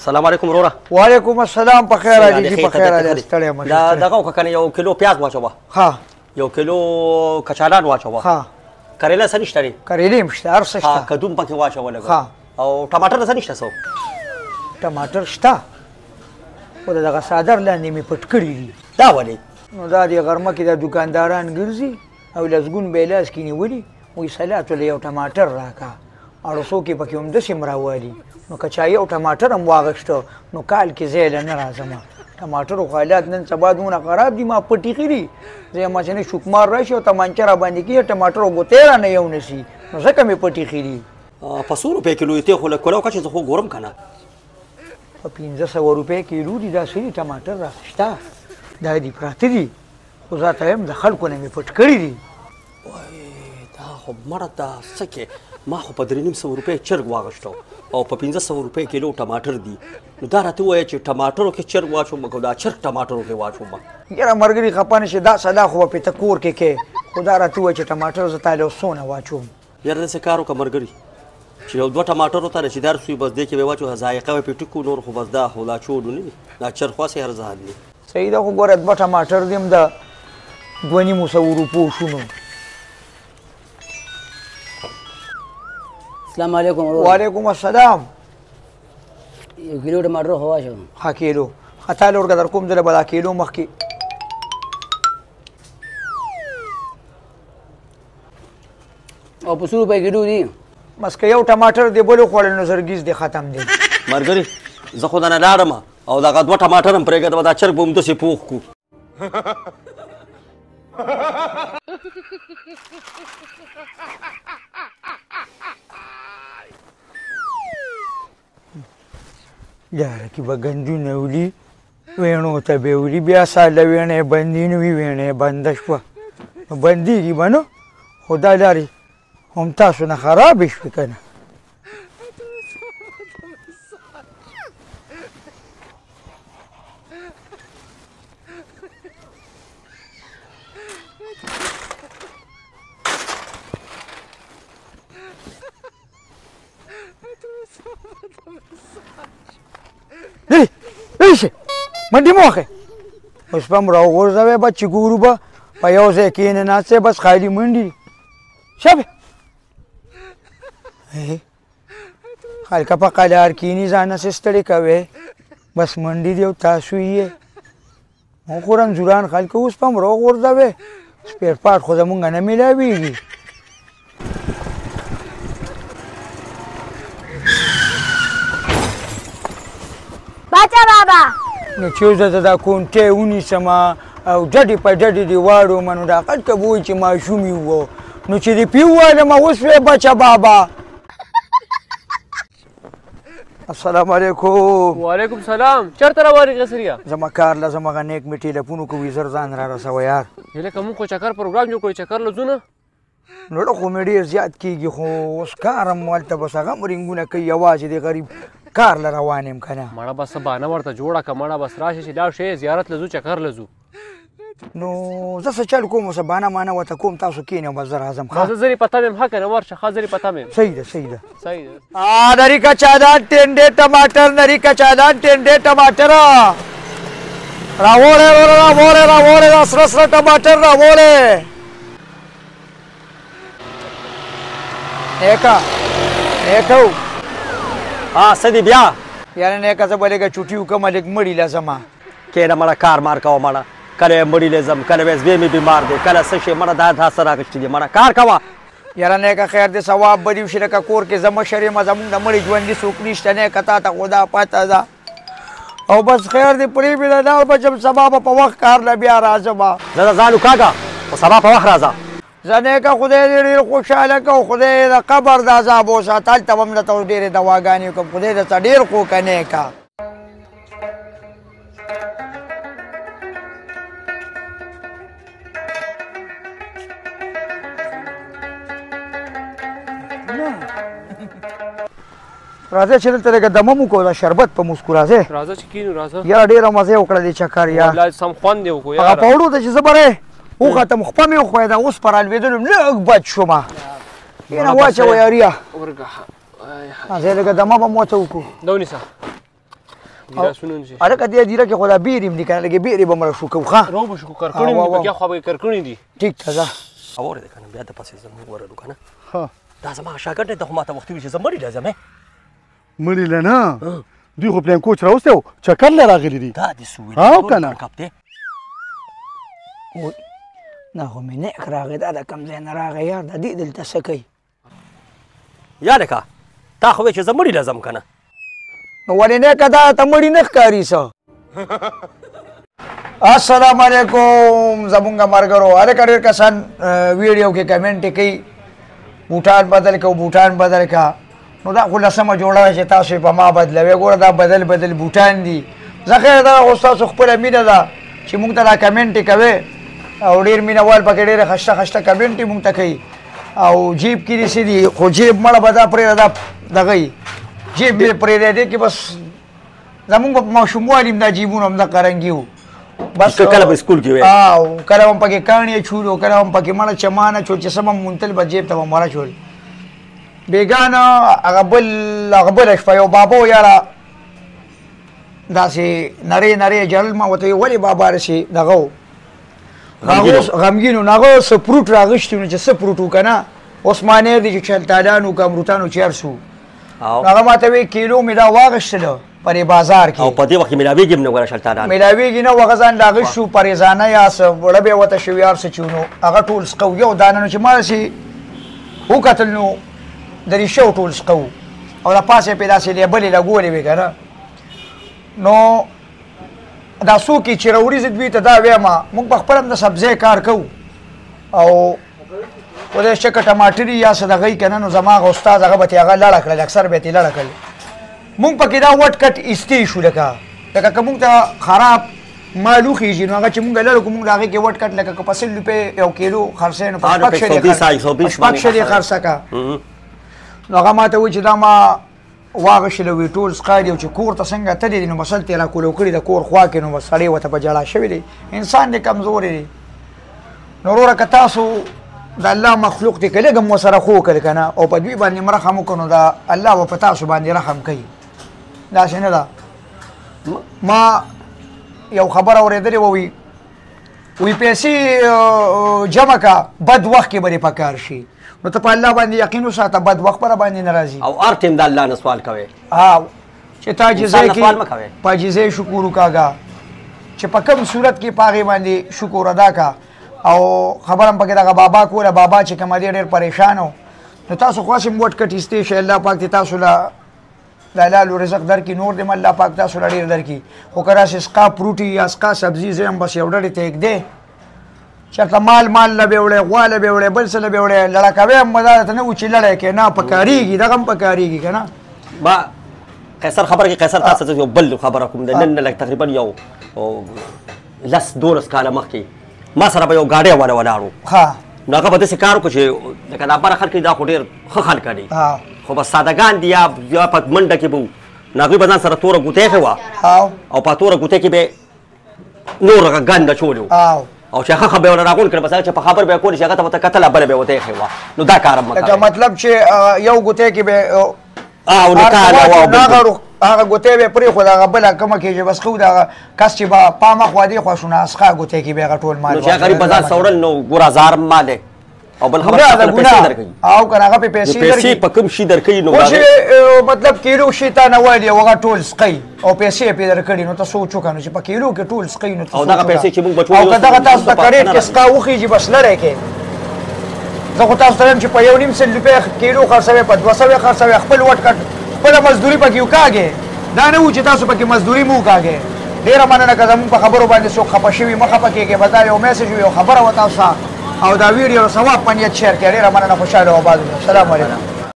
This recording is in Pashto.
السلام علیکم وروره. وعلیکم السلام. په خیر راځي په خیر راځي ستړی مشه. دا دغه وکړه یو کیلو پیاز واچوه. ها. یو کیلو کچالان واچوه. ها. کریلا څه نشته لري؟ کریلې هم شته هر څه شته. کدوم پکې واچوه لږ. ها. او ټماټر څه نشته څو؟ ټماټر شته خو دغه څادر لاندې مې پټ کړي دي. دا ولې؟ نو دا د غرمه کې د دکانداران ګرځي او لسګون به یې لاس کې نیولي وایي سلات له یو ټماټر راکړه اړوسو کې پکې همداسې م راوالي نو که چا یو ټماټر هم واغېسته نو کال کې زه یې له نه راځم. ټماټر خو حالات نن سبا دومره خراب دي ما پټي کړي دي زه یم چې نه شوکمار راشي او تمانچه راباندې کېږي ټماټر ګوتې رانه یو نه شي نو ځکه مې پټي کړي. په څو روپۍ کیلو یې ته خو لږ کولو که چې زه خو ګورم که نه په 1500 روپۍ کیلو دي دا څه دي ټماټر راشته دا دي پراته دي خو زه ته یم د خلکو نه مې پټ کړي دي. دا خو مړه دا څه کې ما خو په 350 روپۍ چرګ واغېسته او په 1500 روپۍ کیلو ټماټر دي نو دا راته ووایه چې ټماټرو کې چرګ واچوم که دا چرګ ټماټرو کې واچوم. یاره ملګري خفه نه شي دا سلا خو به پې ته کور کې کې خو دا راته ووایه چې ټماټر زه تا له څونه واچوم. یاره داسې کار وکړه ملګري چې یو دوه ټماټرو ته رسیدار سوی بس دې کې به واچو ذایقه به پې ټکو نور خو بس دا خو لا چوډو نه دي دا چرګ خو هسې هر ځان دي. صحیح ده خو ګوره دوه ټماټر دي هم د 250 روپو شونو. السلام علیکم. وعلیکم السلام. یو کیلو ټماټر خو واچوه. ها کیلو خطا لورګه در کوم ځله به دا کیلو مخکې او په 100 روپۍ کیلو دي بس که یو ټماټر دی بل وخوړل نو زرګیز دی ختم دی. ملګري زه خو درنه لاړم او دغه دوه ټماټر هم پرېږده دا چرګ به همداسې پوخ کړو. یاره کې به ګندونه ولي ویڼو ته به ولي بیا ساله ویڼه بندي نه وي ویڼه بنده شوه نو بندېږي به نو خو دا لارې هم تاسو نه خرابې شوې که نه. ایشه منډې مه وهئ اوس به م راوغورځوئ به چې ګورو به په یو ځای کښېنه ناست یې بس خالي منډې دي شبې خلکه په قلار کښېني ځان هسې ستړي کوئ بس منډې دي او تاسو یې خو رنځوران خلکه اوس به م راوغورځوئ سپیر پاټ خو زمونږ نه میلاویږي. باچا بابا نو چې زه ته دا کونټۍ ونیسم او ډډې په ډډې دې واړوم نو دا قد که به وایي چې ماشوم یې وو نو چې دې پې وویلم اوس وی بچه بابا. السلام علیکم. وعلیکم سلام. چېرته روان یې قصریا؟ زما کار له زما هغه نیک مې ټلیفون وکړو زر ځان را رسوه یار. لکه موږ خو چکر پروګرام جوړ کړو چکر له ځو نه نو خو مې ډېر زیات کېږي خو اوس کار هم هلته بس هغه هم رنګونه کوي یوازې د غریب کار له روان یم که نه. مړه بس بهانه ورته جوړه کړه مړه بس راشي چې لاړ شئ زیارت له ځو چکر له ځو. نو زه څه چل کوم اوس بهانه مانه ورته کوم تاسو کښېنئ بس زه راځم. زه زرې پته مې ښه که نه ورشه ښه زرې پته مې صحیح ده صحیح ده صحیح ده. نری کچالان ټنډې ټماټر نری کچالان ټنډې ټماټر راوړې راوړې راوړې دا سره سره ټماټر راوړې نیکه نیکه څه دي بیا؟ یاره نیکه زه به لږه چوټي وکړم لږ مړي له ځمه کښېنه مړه کار مار کوه مړه کله یې مړي له ځم کله به زوی مې بیمار دی کله څه شی مړه دا څه راغېستې دي مړه کار کوه. یاره نیکه خیر دې ثواب به دې وشي لکه کور کې زه مشر یم زمونږ د مړي ژوندي څوک نشته نیکه تا ته خو دا پته ده او بس خیر دې پرېږدې لاړ به چې سبا به په وخت کار له بیا راځم. زه ځان وکاږه خو سبا په وخت راځه. زه نیکه خدای دې ډېر خوشحاله کړه خدای د قبر د عذاب وساته هلته به م درته اوس ډېرې دواګانې وکړم خدای درته ډېر خو که نیکه. راځه چې دلته لږه دمه مو کړو دا شربت په مسکو راځې راځه چې کینو راځه یاره ډېره مزه یې وکړه دې چکر یار والله سم خوند یې وکړو هغه پوړو ته چې زه به وختم خپه مې وښویېده اوس په رالوېدلو لږ بد شومه ډېره واچوه یاریا ورګه زه لږه دمه به م ورته وکړو دا ونیسه ګیلاسونه نشي هلکه دې دیره کې خو دا بیرې هم دي که نه لږې بیرې به مړه شو کوو ښه رو به شو کرکڼې دي په کې خوا به کرکڼې دي ټیک ته ځه اورېده که نه بیا د پسې زموږ ورلو که نه ها دا زما شاګرد دی ته خو ما ته وختي وي چې زه مړي له ځم مړي له نه دوی خو پلان کوچ راوستی و چکر له راغلي دي دا د سویل او که نه کپ دی دا خو مې نیک راغی دا د کوم ځای نه راغی یار د دې دلته څه کوي یا لکه تا خو وایې چې زه مړي له ځم که نه نو ولې نیکه دا ته مړي نه ښکاري څه السلام علیکم زمونږ ملګرو هلکه ډېر کسان ویډیو کې کمنټ کوي بوټان بدل که بوټان بدل که نو دا خو لسمه جوړه چې تاسو یې په ما بدلوئ ګوره دا بدل بوټان دي زه خیر دا خو ستاسو خپله مینه ده چې موږ ته دا کمنټ کوئ او ډېر مینهوال پکې ډېرې خسته کمنټ موږ ته کوي او جیب کې دې څه دي خو جیب مړه به دا پرېږده دا دغه یي جیب مې پرېږدی دې کې بس زمونږ په ماشوموالي هم دا جیبونه هم دغه رنګي وو بس کله به سکول کې وې او کله هم پکې کاڼي اچولو کله هم پکې مړه چمان اچول چې څه به مونتل به جیب ته به مړه چول بېګانه هغه بله شپه یو بابا و یاره داسې نرۍ جړل ما ورته ولې بابا رسې دغه و غمګین و نو هغه څه فروټ راغوښتي نو چې څه فروټ و که نه عثمانیر دي چې چلتالان و که امروتان و چرس و هغه ما ته وی کیلو مې دا واغېښتله پرې بازار کې او په دې وخت کې میلاویږي هم نه ګوره شلتانان میلاویږي نه هغه ځان راغوښت شو پرېزانه یا څه وړه به یې ورته شوي هر څه چې نو هغه ټول څکو یو دانه نو چې ما داسې وکتل نو د ریښو ټول څکو او د پاسه یې پې داسې لیبلې لګولې وې که نه نو دا څوک چې راوړي زه دوی ته دا ویم موږ په خپل هم د سبزۍ کار کوو او خدای شکه ټماټر یا څه دغه یي که نه نو زما هغه استاد هغه به تې هغه لړه کړل اکثر به یې تې لړه کړل مونږ پکې دا وټ کټ ایستې شو لکه که مونږ ته خراب مال وخېږي نو هغه چې مونږ لرو که مونږ د هغې کې وټ کټ لکه که په 100 روپۍ یو کیلو خرڅوې نو په شپږ شلې خرڅه که نو هغه ما ته وایي چې دا ما واغېښله وي ټول څښاري او چې کور ته څنګه تللی دي نو بس هلته یې راکولو کړي د کور خوا کې نو بس سړی ورته په ژړا شوی دی انسان دی کمزوری دی نو وروره که تاسو د الله مخلوق دی که لږ هم ورسره خو وکړل که نه او په دوی باندې م رحم وکړو نو د الله به په تاسو باندې رحم کوي داسې نه ده ما یو خبره اورېدلې وه وی پیسې جمع که بد وخت کې به دې په کار شي نو ته په الله باندې یقین وساته بد وخت به را باندې نه راځي او هر ټیم د الله نه سوال کوئ چې تا عاجزۍ کې په عاجزۍ شکر وکاږه چې په کوم صورت کې په هغې باندې شکر ادا کا او خبره هم پکې دغه بابا کوله بابا چې کومه دی ډېر پریشان و نو تاسو خو هسې هم وټ کټ ایستې شئ الله پاک دې تاسو له د حلال رزق درکړي نور دې م الله پاک تاسو له ډېر درکړي خو که راسې سقا فروټي یا سقا سبزي زه هم بس یو ډډې ته ایږدې چېرته مال له به وړی غوا له به وړی بل څه له به وړی لړه کوې هم به دا درته نه و چې لړی کې نه پکارېږي دغه هم پکارېږي که نه ما قیصر خبره کې قیصر تاسو ته یو بل خبره کوم د نن نه لږ تقریبا یو 10-12 کاله مخکې ما سره به یو ګاډی والا ولاړ و نو هغه به داسې کار وکړو چې لکه دا بره خلک دا خو ډېر ښه خلک دي خو بس سادهګان دي یا په منډه کې به وو نو هغوی به ځان سره توره ګوتۍ ایښې وه او په توره ګوتۍ کې به نور هغه ګند اچولي وو او چې هغه به یې ورله راغونډ کړل بس هغه چې په خبر به یې کولې چې هغه ته ورته کتله بله به یې ورته ایښې وه نو دا کار هم مه مطلب چې یو ګوتۍ کې به او نکاح هغه ګوتۍ به یې پرېښود هغه بله کومه کې چې بس ښه دغه کس چې به پامه خوا دې خوا شو نو اسخا ګوتۍ کې به هغه ټول مال نو چې هغه غریب به ځان سوړل نو ګوره هزار مال دی او بل خبره پیسې درکوي او که هغه پې پیسې پیسې په کوم شي درکوي نو مطلب کیلو شي تا نه ویلي او هغه ټول سقی او پیسې یې پې درکړي نو ته سوچ وکړه نو چې په کیلو کې ټول سقی نو او دغه پیسې چې موږ بچو او که دغه تاسو ته کریټ کې سقا وخېږي بس لری کې زه خو تاسو ته وایم چې په 1.5 روپۍ کیلو خرڅوئ په 200 خرڅوئ خپل وټ کټ خپله مزدوري پکې وکاږئ دا نه و چې تاسو پکې مزدوري مو وکاږئ ډېره مننه که زموږ په خبرو باندې څوک خفه شوي مه خفه کېږئ بس دا یو میسج و یو خبره وه تاسو ته او دا ویډیو د ثواب په نیت شیر کړئ ډېره مننه خوشحاله او آباد اوسئ السلام علیکم